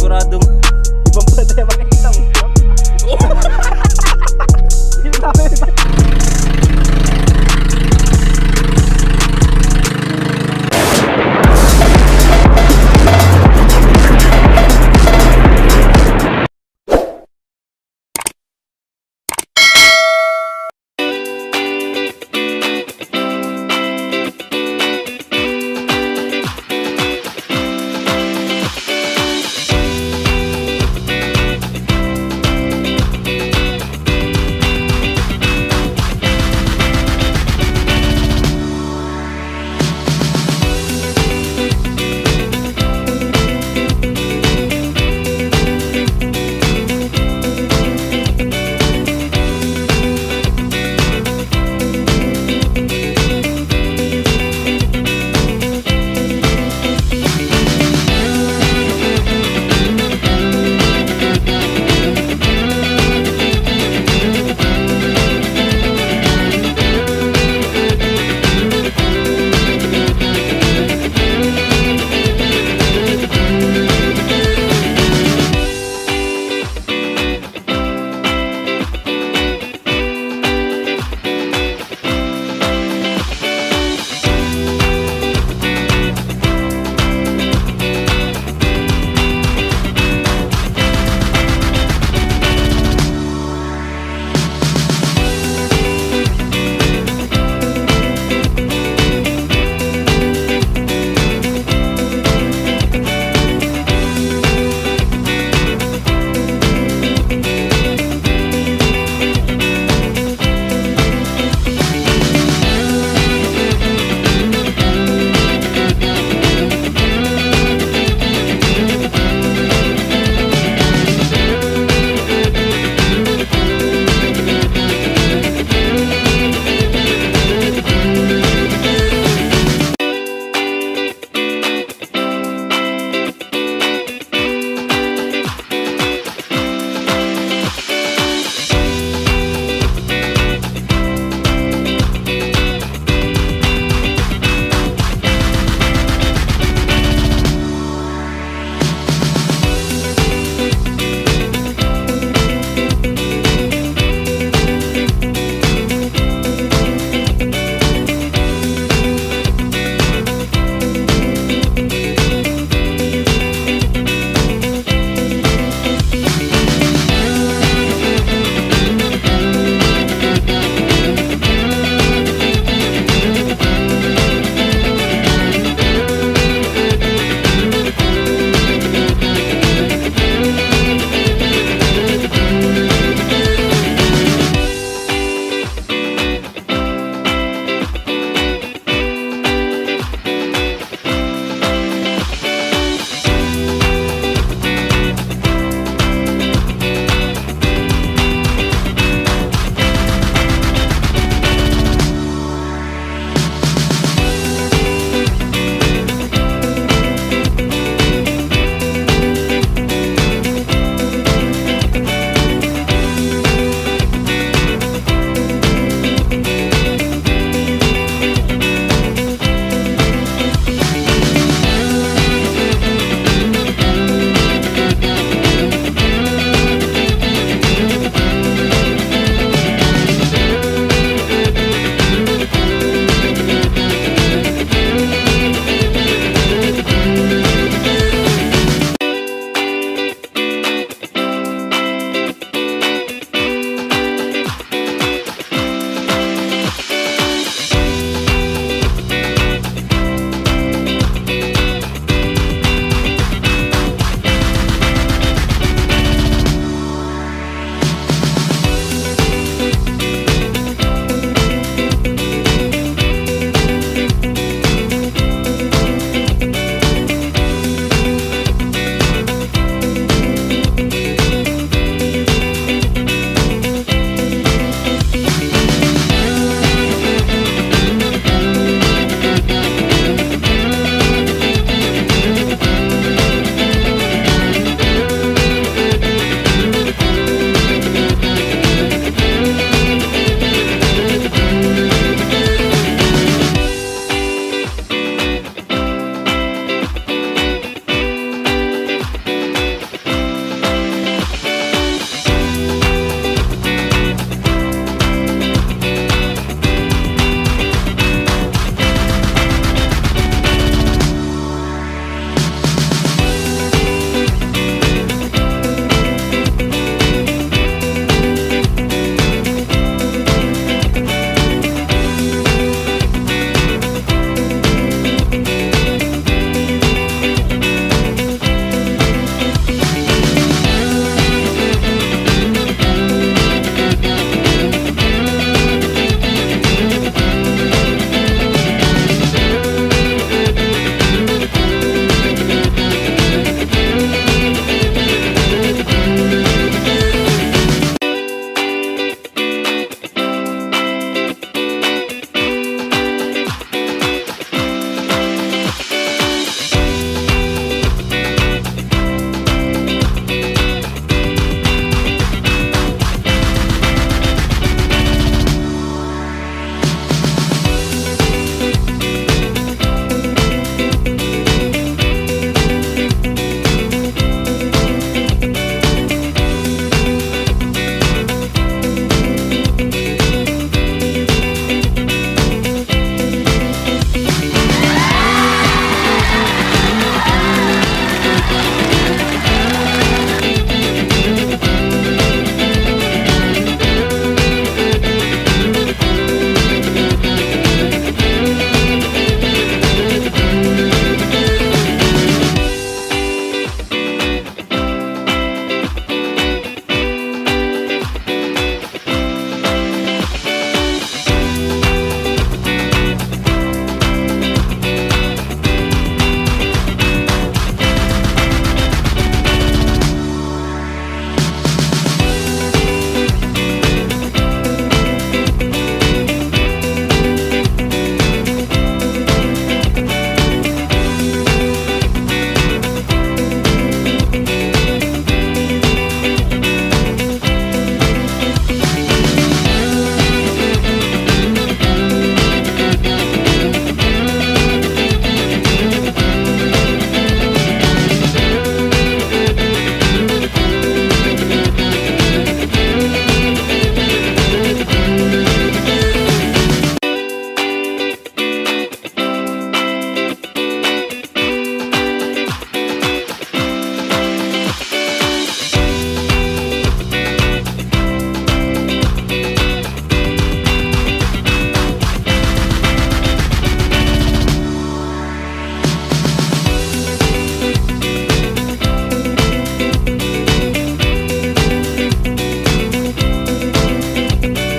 siguradong ibang banda makikita mo. Yung dami.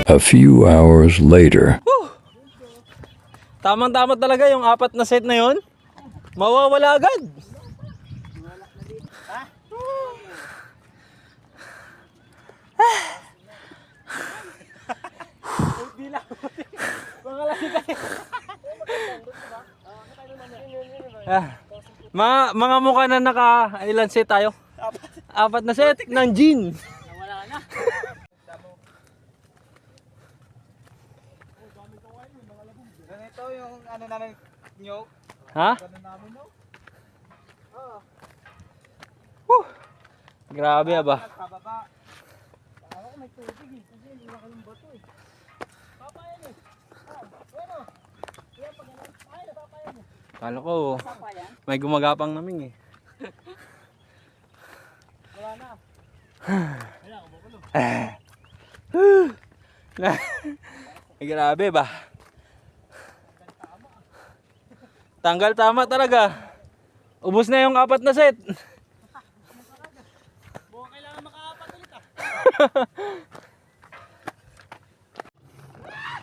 A few hours later. Tamang-tama talaga yung 4 na set na yon. Mawawala agad. Mga mukha na ilan set tayo? 4 na set ng gin. Ganito yung ano namin nyog. Ha? Ganun namin no. Grabe ba? Pababa. Kala ko may gumagapang namin eh. Grabe ba? Tanggal tama talaga. Ubus na yung 4 na set. Kailangan makaapat ulit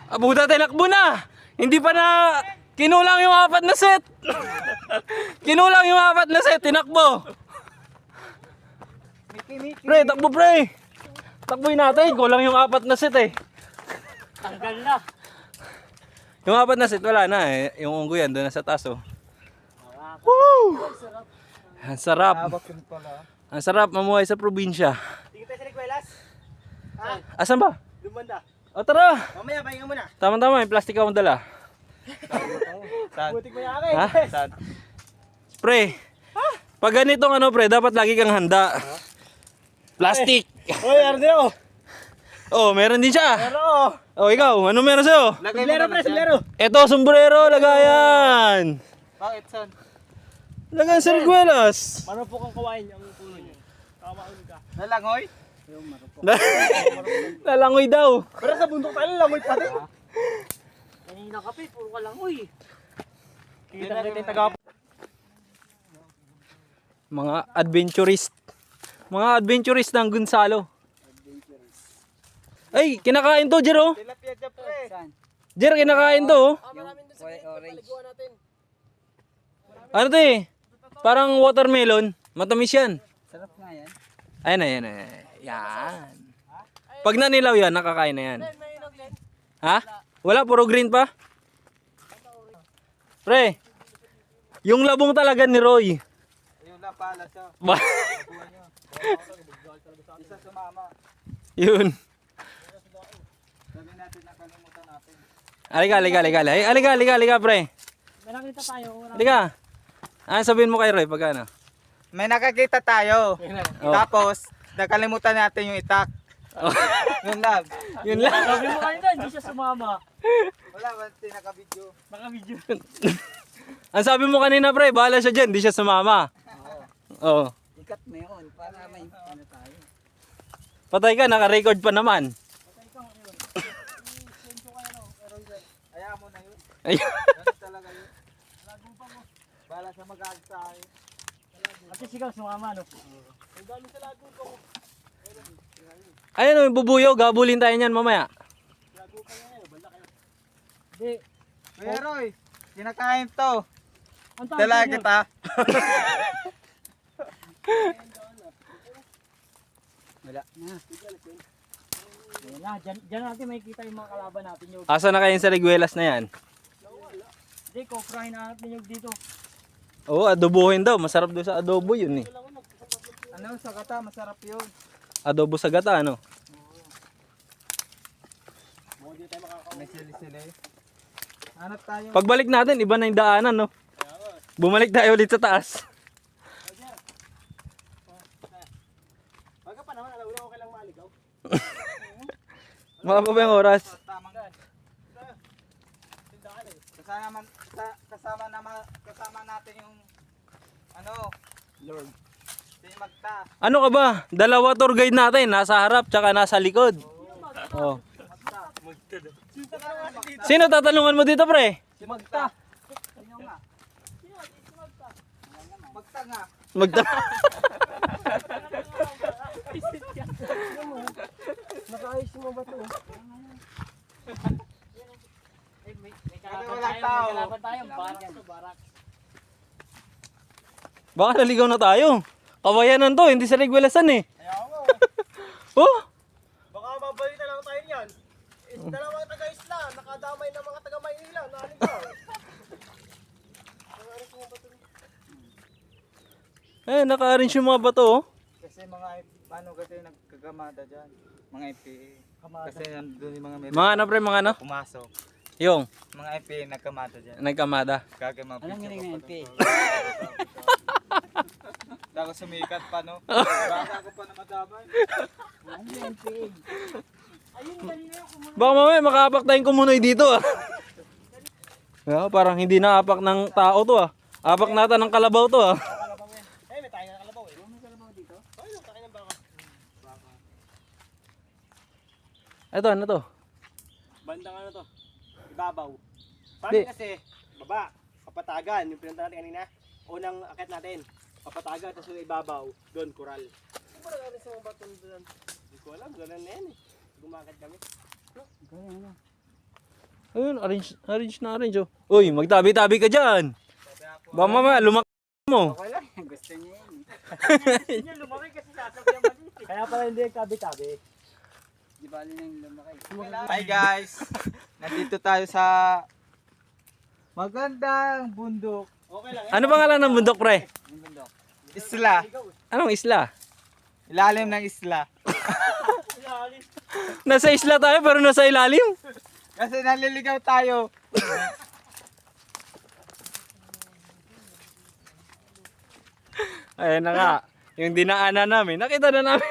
Abuda, tinakbo na! Hindi pa na kinulang yung 4 na set. Kinulang yung 4 na set, tinakbo. Pre, takbo pre. Takboy natin, kulang yung 4 na set eh. Tanggal na. Yung 4 na set, wala na eh. Yung unggo yan, doon na sa taas oh. Woo! Ang sarap. Bakit pala? Ang sarap mamuhay sa probinsya. Sige tayo sa Reguelas. Ha? Asan ba? Lumanda. O tara! Mamaya, pahinga muna. Tama-tama, may plastic akong dala. Saan? Butik mo yaki. Ha? Saan? Pre, pag ganitong ano pre, dapat lagi kang handa. Plastic! Hoy, Arneo. Oh, meron din siya. Pero, Oh, ikaw, ano meron sa'yo? sombrero pre, sombrero. Ito, sombrero, lagayan! Bakit, son? Lagayan sa Reguelas. Marupok ang kawain ang puno niyo. Kamaon ka. Lalangoy? Lalangoy daw. Pero sa bundok tayo, lalangoy pa din. Kanina kape, puro ka langoy. Kita natin yung taga. Mga adventurist. Mga adventurist ng Gonzalo. Ay, kinakain to, Jer, oh. Tilapia dyan pre. Saan? Jer, kinakain to, oh. Orange. Ano to eh? Parang watermelon. Matamis yan. Sarap nga yan. Ayan na, yan na. Yan. Pag nanilaw yan, nakakain na yan. Ha? Wala, puro green pa? Pre, yung labong talaga ni Roy. Ayun lang pala siya. Ba- Isa sumama. Yun. Sabi natin nakalimutan natin. Alika, pre. May nakita tayo. Alika. Ano sabihin mo kay Roy pag ano? May nakakita tayo. Oh. Tapos, nakalimutan natin yung itak. Yun lang. Yun lang. Sabi mo kanina, hindi siya sumama. Wala, hindi naka-video. Naka-video. Ang sabi mo kanina pre, bahala siya dyan, di siya sumama. Oo. Ikat mo yun, para may ano tayo. Patay ka, naka-record pa naman. Ayaw mo na yun. Ayun. Ganun talaga yun. Bala sa mag-aag tayo. Kasi sigaw sumama, no? Ang dami sa lago ko. Ayun, yung bubuyo, gabulin tayo niyan mamaya. Hindi. Pero kinakain to. Dala kita. Wala na. Wala, dyan natin makikita yung mga kalaban natin yung. Asa na kayo sa Reguelas na yan? Hindi, kofrahin natin yung dito. Oo, adobohin daw. Masarap daw sa adobo yun eh. Ano, sa kata, masarap yun. Adobo sa gata, ano? May sili-sili. Hanap tayo. Pagbalik natin, iba na yung daanan, no? Bumalik tayo ulit sa taas. Baga pa naman, alauna ko kailang maaligaw. Mga pa ba yung oras? Tamang kasama natin yung ano, Lord. Si Magta. Ano ka ba? Dalawa tour guide natin. Nasa harap, tsaka nasa likod. Oh. Sino tatanungan mo dito, pre? Si Magta. Sino nga? Si Magta. Magta nga. Magta... Nakaayos mo ba ito? tao. Kalaban tayo, barak to, barak. Baka naligaw na tayo. Kawayanan to, hindi sa Ligwelasan eh. Ayaw mo. Oh! Baka mabalik na lang tayo niyan. Dalawang taga-isla, nakadamay ng mga taga-Maynila. Naligaw. Naka-arrange yung mga bato oh. Kasi mga paano kasi nagkagamada dyan, mga FPA. Kasi nandun yung mga may Mga ano pre, mga ano? pumasok. Yung, Mga FPA nagkamada dyan. nagkamada. Kagay mga Anong picture hininga ko ng pa FPA? doon. Tapos sumikat pa no. Baka ako pa na madamay. Ano yung NPA? Baka mamaya makaapak tayong kumunoy dito ah. Parang hindi na apak ng tao to ah. Apak nata ng kalabaw to ah. Eh, may tayo na kalabaw eh. May kalabaw dito? Ay, yung tayo ng baka. Ito, ano to? Bandang ano to? Ibabaw. Di. Paano kasi? Baba. Kapatagan. Yung pinunta natin kanina. Unang akit natin. Kapatagan. Tapos yung ibabaw. Doon, kural. Ano ba natin sa mga baton doon? Hindi ko alam. Ganun na yan eh. Gumakit kami. Ayun, arrange na arrange oh. Uy, magtabi-tabi ka dyan. Baka mamaya lumak mo. Okay lang, gusto niya yun. Hindi lumaki kasi sasabyan mali. Kaya pala hindi tabi-tabi. Di bali nang lumaki. Hi guys! Nandito tayo sa magandang bundok. Okay lang. Ano pangalan ng bundok pre? Yung bundok. Isla. Anong isla? Ilalim ng isla. Nasa isla tayo pero nasa ilalim. Kasi naliligaw tayo. Ayan na nga. Yung dinaanan namin, nakita na namin.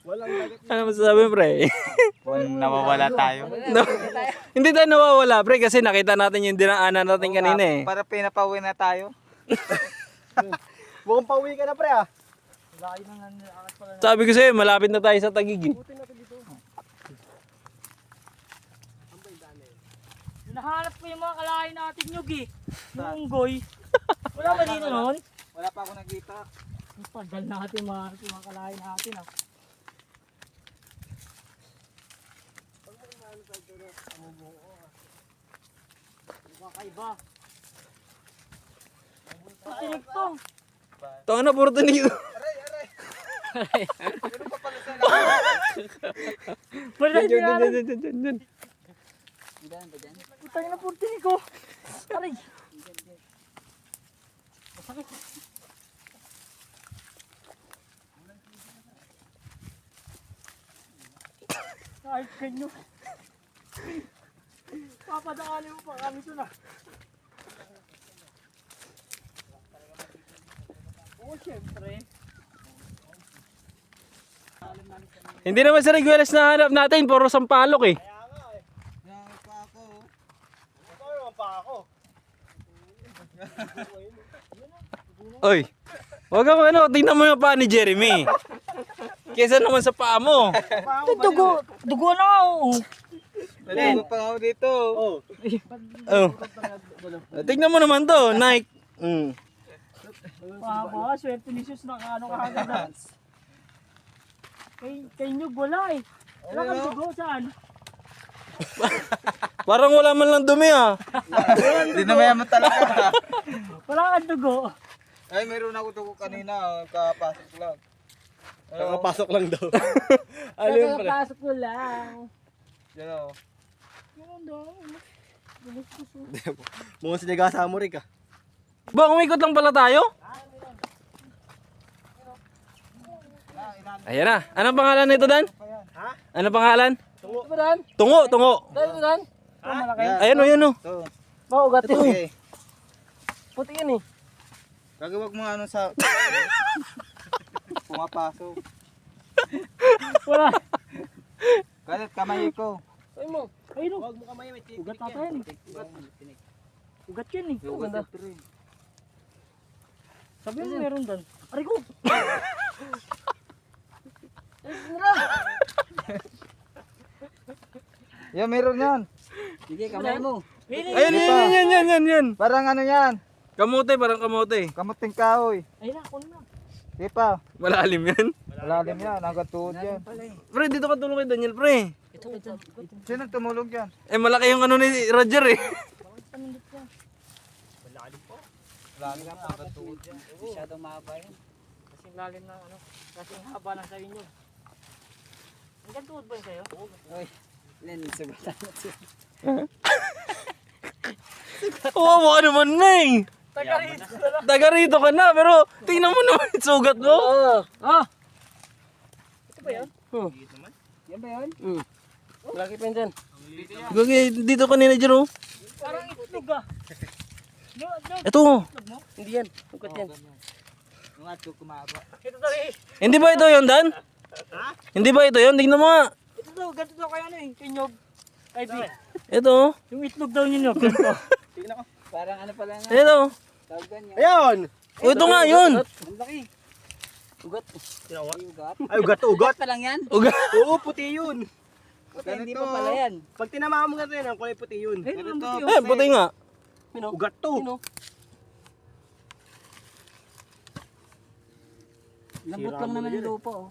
Walang dagat. Ano masasabi pre? Kung nawawala tayo. No, hindi tayo nawawala pre kasi nakita natin yung dinaanan natin kanina eh. Para pinapauwi na tayo. Mukhang pauwi ka na pre ah. Laki nang akit pala. Sabi ko sa'yo, malapit na tayo sa Taguig eh. Nahanap ko yung mga kalahin natin nyug eh. Yung unggoy. Wala ba dito noon? Wala pa ako nakita. Ang tagal natin mga kalahin natin ah. Kakaiba. Patinig to. Taka na, puro tanigo. Wala Dyan, din natin. dyan. Putang na puro tinig ko. Aray. Masakit. Kahit kanyo. Papadaanin mo pa kami ito na. Oo, syempre. Hindi naman sa Riguelas na hanap natin, puro sampalok eh. Kaya nga eh. Yan pa ako. Ito naman pa ako. Oy, wag ka ano, tingnan mo yung paa ni Jeremy. Kesa naman sa paa mo. Dugo. Dugo na nga oo. Naligo pa ako dito. Oh. Oh. Tingnan mo naman to, Nike. Papa, swerte ni Jesus na ano kagad na. Kay Nyug wala eh. Wala kang dugo saan? Parang wala man lang dumi ah. Hindi na mayaman talaga. Wala kang dugo. Ay, meron ako dugo kanina. Kapasok lang. Nakapasok lang daw. Ano yun pala? Kakapasok ko lang. Yan o. Ganun daw. Mukhang sinagasa mo rin ka. Ba, umikot lang pala tayo? Ayan na. Anong pangalan nito, Dan? Ha? Anong pangalan? Tungo. Ito Dan? Tungo, tungo. Dan? Oh, malaki. Ayan o, yun o. Ito. Maugat yun. Okay. Puti yun eh. Gagawag mo ano sa... Pumapasok. Wala. Kalit kamay ko. Ay mo. Ayun o. Huwag mo kamay, may tinik Ugat yan. ata yan eh. Ugat yun eh. Ang ganda. Sabi mo meron Dan. Aray ko. Yan, meron yan. Sige, kamay mo. Ayan, yan. Parang ano yan. Kamote, parang kamote. Kamuting kahoy. Ayun na, kunin na. Di pa. Malalim yan. Malalim yan, hanggang tuhod yan. Pre, dito ka tulong kay Daniel, pre. Sino tumulog yan? Eh, malaki yung ano ni Roger eh. Malalim yan, hanggang tuhod yan. Masyadong mahaba yan. Kasing lalim na ano. Kasing haba lang sa inyo. Hanggang tuhod ba yun sa'yo? Oo, ka naman na eh. Taga-rito na lang. Taga rito ka na, pero tingnan mo naman yung sugat mo. Ah! Ito ba yun? Yan ba yan? Malaki pa yun dyan. Gagi, dito kanina dyan oh. Parang itlog ah. Ito oh. Hindi yan. Ugat yan. Yung ato kumaba. Ito daw eh. Hindi ba ito yun, Dan? Hindi ba ito yun? Tingnan mo nga. Ito daw, ganito daw kaya ano eh. Kinyog. Ay, di. Ito oh. Yung itlog daw ninyo, ganito. Parang ano pala nga. Ito. Tawgan niya. Ayun! Oh, ito nga yun. Ang laki. Ugat. Ugat. Ay, ugat to, ugat. pa lang yan. Uga. Oo, puti yun. Hindi pa pala yan. Pag tinamaan mo ganito yan, ang kulay puti yun. Eh, puti nga. Ugat to. Lambot lang naman yung lupa oh.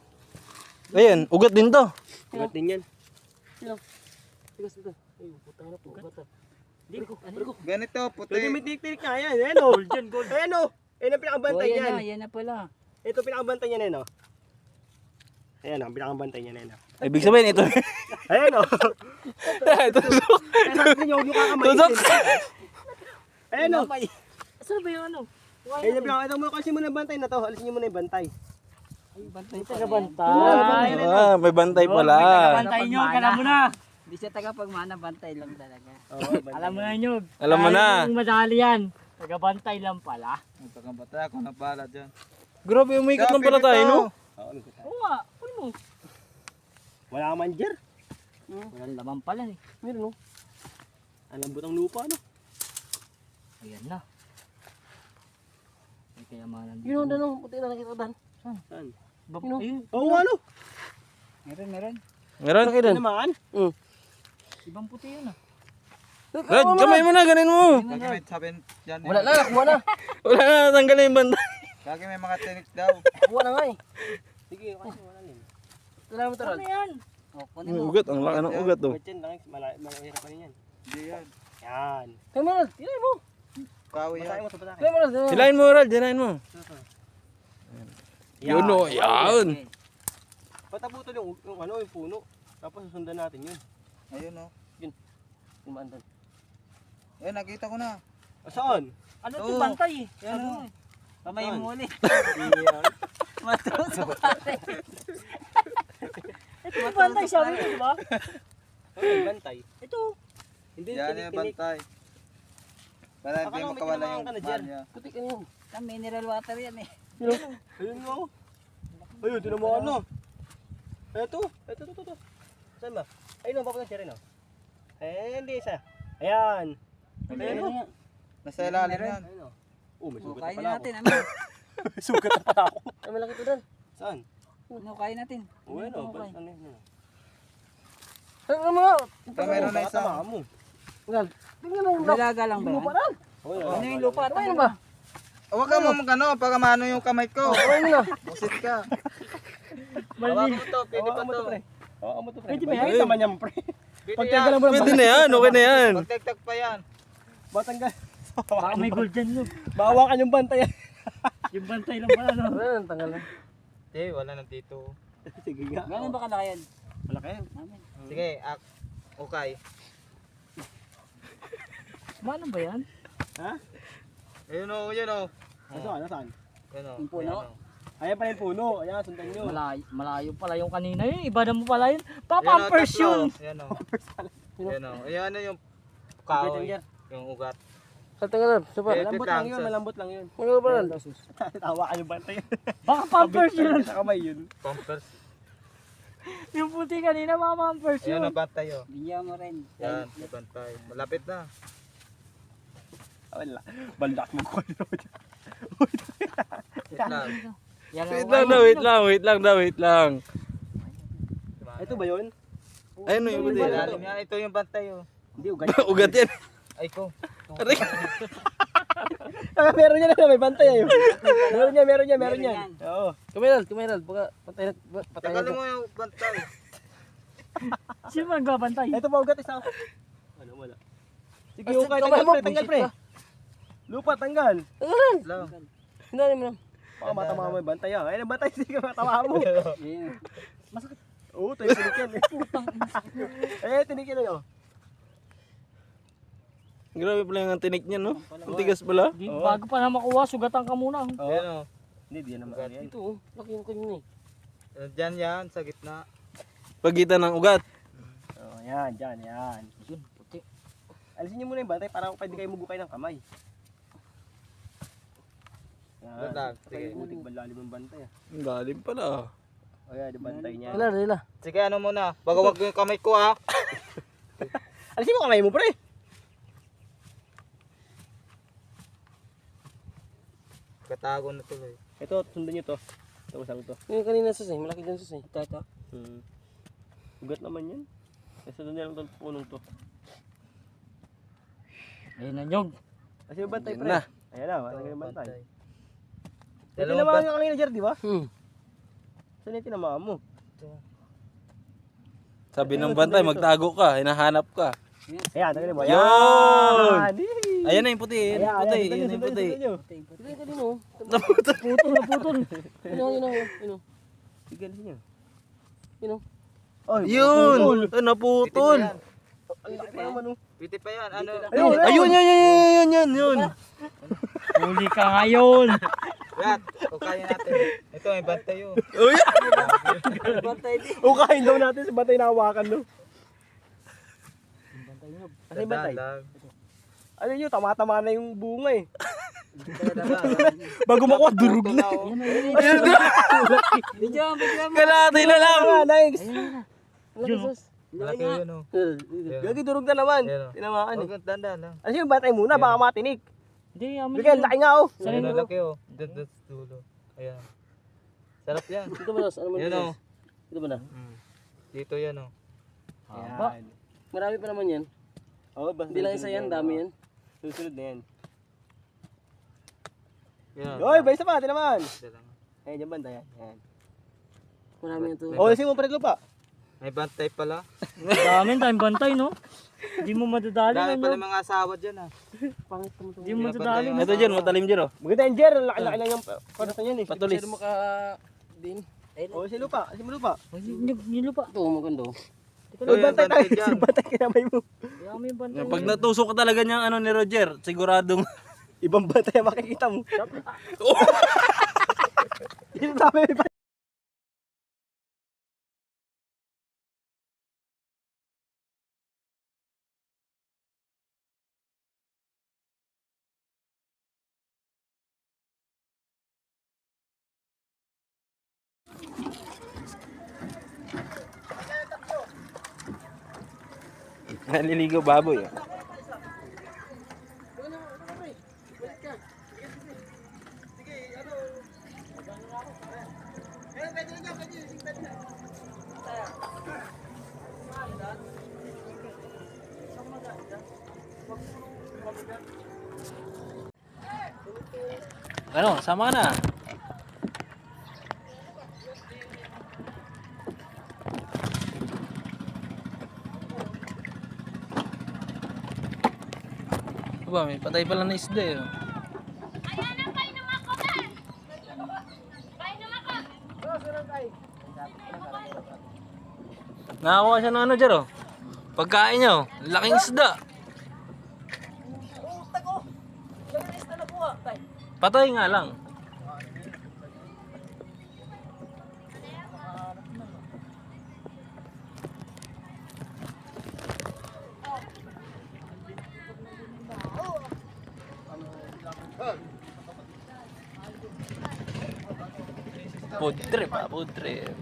Ayan, ugat din to. Ugat din yan. Ganito, puti. Pwede may tinik nga yan. Ayan o. Ayan o. Ayan ang pinakabantay niyan. Yan na pala. Ito pinakabantay niyan ayan o. Ayan ang pinakabantay niyan ayan o. Ibig sabihin, ito. Ayan o. Tusok. Ayan yung kakamay. Tusok. Ayan o. Saan ba yung ano? Ayan yung pinakabantay. Ito mo kasi muna yung bantay na to. Alisin niyo muna yung bantay. Bantay pala. Taga-bantay. Ah, may bantay pala. Bantay nyo, alam mo na. Hindi siya tagapagmana, bantay lang talaga. Alam mo na nyo. Alam mo na. Kung madali yan. Taga-bantay lang pala. Ang pagkabatay ako nagbala dyan. Grabe, umikot lang pala tayo, no? Oo nga. Ano mo? Wala man dyan. Walang laman pala eh. Meron o. Ang lambot ang lupa no. Ayan na. May kayamanan dito. Yun o, dan o. Puti na nakita dan. Saan? Ayun. Oo ano? Meron. Meron? Ano naman? Ibang puti yun ah. Rod, kamay mo na, ganin mo. Lagi may sabin dyan. Wala na, nakuha na. Wala na, tanggalin yung bantay. Lagi may mga tinik daw. Kuha na nga eh. Sige, kasi wala rin. Salamat Ano Rod. yan? Ugat, ang laki ng ugat to. Ugat yan, malahirap pa rin yan. Hindi yan. Yan. Kaya mo Rod, ilay mo. Kawi Basahin yan. mo ito, basahin. Kaya mo Rod. Hilahin mo, Rod, hilahin mo. Yun o, yan. Pataputol yung puno. Tapos susundan natin yun. Ayun o. Kumaan doon. Ayun, nakita ko na. Saan? Ano Oo. ito bantay eh? Yan o. Kamay Saan? mo ulit. Yan. Matusok pare. Ito yung bantay sabi mo diba? Ay, bantay. Ito. Hindi, Yan yung tinik-tinik. bantay. Para hindi Akala ko may makawala tinamaan yung ka na bal dyan. niya. Putik ka niyan. Mineral water yan eh. Ayun nga oh. Ayun, tinamaan na. Ito. Saan ba? Ayun, papunta siya rin oh. Eh, hindi isa. Ayan. Ayan oh. Nasa ilalim yan. Ayun oh. Oh, may sugat na Kain pala ako. natin, ano? May sugat na pala ako. Ay, malaki to doon. Saan? Ano, kain natin. Oh, ano? Okay. Ano yun? Ito, meron na isa. Tama mo. Nilaga lang ba yan? Ano yung lupa? Ano ba? Huwag ka mo magano, pag mano yung kamay ko. Busit ka. Hawakan mo to, pwede pa to. Hawakan mo to, pre. Pwede ba yan? Pwede naman yan, pre. Pwede Pagtagalan mo lang. Pwede na yan, okay na yan. Pagtagtag pa yan. Batanggal. Baka may gold dyan no. Bawakan yung bantay. Yung bantay lang pala no. Ano, tanggal na. Eh, wala nang dito. Sige nga. Gano'n ba kalaki yan? Malaki. Sige, okay. Ano ba yan? Ha? Ayun o, yun o. Nasaan? Nasaan? Yun o. Yung puno? Ayan pala yung puno. Ayan, sundan nyo. Malayo pala yung kanina yun. Iba na mo pala yun. Papampers yun. Yan o. Yan o. Ayan na yung Ugat kahoy. yan. Yung ugat. Sa tangalan. Malambot Malambot lang yun. Malambot lang yun. Ano Malambot lang. Tawa ka yung bantay. Baka pampers yun. Sa kamay yun. Pampers. Yung puti kanina mga pampers Ayan yun. ang bantay o. Bigyan mo rin. Yan, yung bantay. Malapit na. Wala. Baldak mo ko. Wait lang. Yan Wait lang. Ito ba yun? Ayun o, yung puti. Ilalim yan. Ito yung bantay o. Hindi, ugat. Ugat yan. Ay ko. Aray. Meron yan, may bantay ayun. Meron yan. Oo. Kumiral. Baka patay Tagalin mo yung bantay. Sino magbabantay? Ito pa ugat isa. Ano, wala. Sige, Basta okay, kamay mo, tanggal bullshit pre. ka. Lupa, tanggal. Lang. Hinali mo lang. Baka matama mo yung bantay ah. Ay, bantay, sige, matama mo. Oo, tayo tinik yan. Tinik yan oh. Grabe pala yung tinik niya, no? Ang tigas pala. Di, bago pa na makuha, sugatan ka muna. Ayan o. Hindi, di yan naman yan. Ito, laki yung kanya Diyan yan, sa gitna. Pagitan ng ugat. Oh, yan. Yun, puti. Alisin niyo muna yung bantay para pwede kayo mugukay ng kamay. Yan. Lang, sige. Putik balalim yung bantay ah. Ang lalim pala. O yan, yung bantay niya. Dila. Sige, ano muna. Bago wag yung kamay ko ha. Alisin mo kamay mo pre. Katago na tuloy. Ito, sundan niyo to. Ito, masang to. Yung kanina susay, malaki dyan susay. Ito. Ugat naman yan. Kasi doon lang itong punong to. Ayun na nyog. Kasi yung bantay Yan pre. na. Ayan na, wala yung bantay. Bantay. Ito Dalawang naman yung kanina Jer, di ba? Saan yung tinamaan mo? Sabi ng bantay, magtago ka, hinahanap ka. Ayan, tagalin mo. Yun! Ayan! Ayan na yung puti, ayan na yung puti, Ayan, ayan na yung puti. Ito yung kanino. Naputol. Yun. Sige, alisin niyo. Yun. Ay, Yun! Piti Naputol! pa yan. Ang laki pa naman oh. Piti pa yan. Ano? Ayun! Yun! Huli ka ngayon. Yan. Kukain natin. Ito may bantay yun. Ukain daw natin sa bantay na hawakan no. Ano yung bantay? Dahan. Ano yun, tama-tama na yung bunga eh. Dahan. Bago makuha, durog na. oh. Kalahati na lang! Nice! Malaki yun o. Gagi, durog na naman. Ayan, oh. Tinamaan eh. Huwag dandan lang. Ano yung bantay muna, baka matinik. Hindi, amin. Bigyan, laki nga oh. Ayan, malaki o. Doon sa dulo. Ayan. Sarap yan. Ito ba, ano mo Yan o. Ito ba na? Dito yan o. Ayan. Marami pa naman yan. Oh, basta Hindi lang isa yan, dami yan. Susunod na yan. Yan. Oy, ba isa pa, tinamaan. Isa lang. Ayan, yung bantay yan. Ayan. Marami yan to. Oh, alisin mo pa rin lupa. May bantay pala. Daming tayong bantay, no? Hindi mo madadali Dami na pala nyog. mga asawa dyan ah. Pangit mo to. Hindi mo madadali. Yung Ito dyan, matalim dyan oh. Maganda yan, Jer. Laki-laki lang yung parata niyan eh. Patulis. Masyado maka... din. Oh, alisin lupa. Alisin mo lupa. Yung lupa. Ito, maganda. Oh, bantay tayo. dyan. Bantay kinamay mo. Kaya may bantay. Pag natusok ka talaga niyang ano ni Roger, siguradong Ibang bantay ang makikita mo. Yung dami may bantay. naliligo baboy oh. Ano, sama ka na. Aba, may patay pala na isda eh. Oh. Nakakuha siya ng ano dyan oh. Pagkain niya oh. Laking isda. Patay nga lang. Food trip ah, food trip.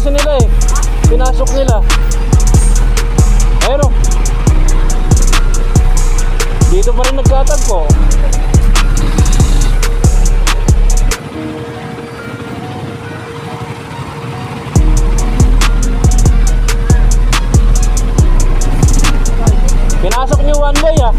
kasi nila eh. Pinasok nila. Ayun o. Dito pa rin nagkatagpo. Pinasok niyo one way ah.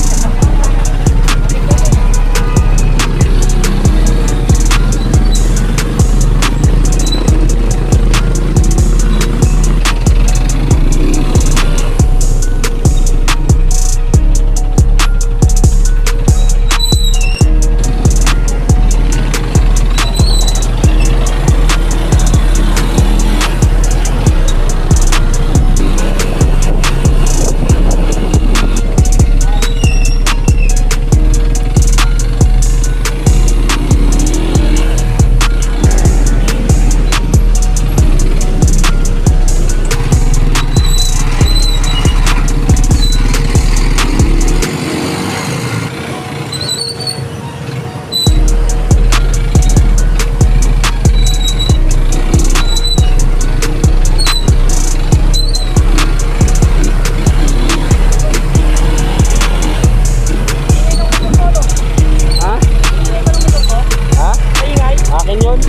Akin yun.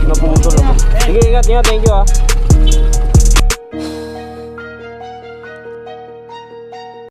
Naputol naman. Sige, ingat, thank you ah.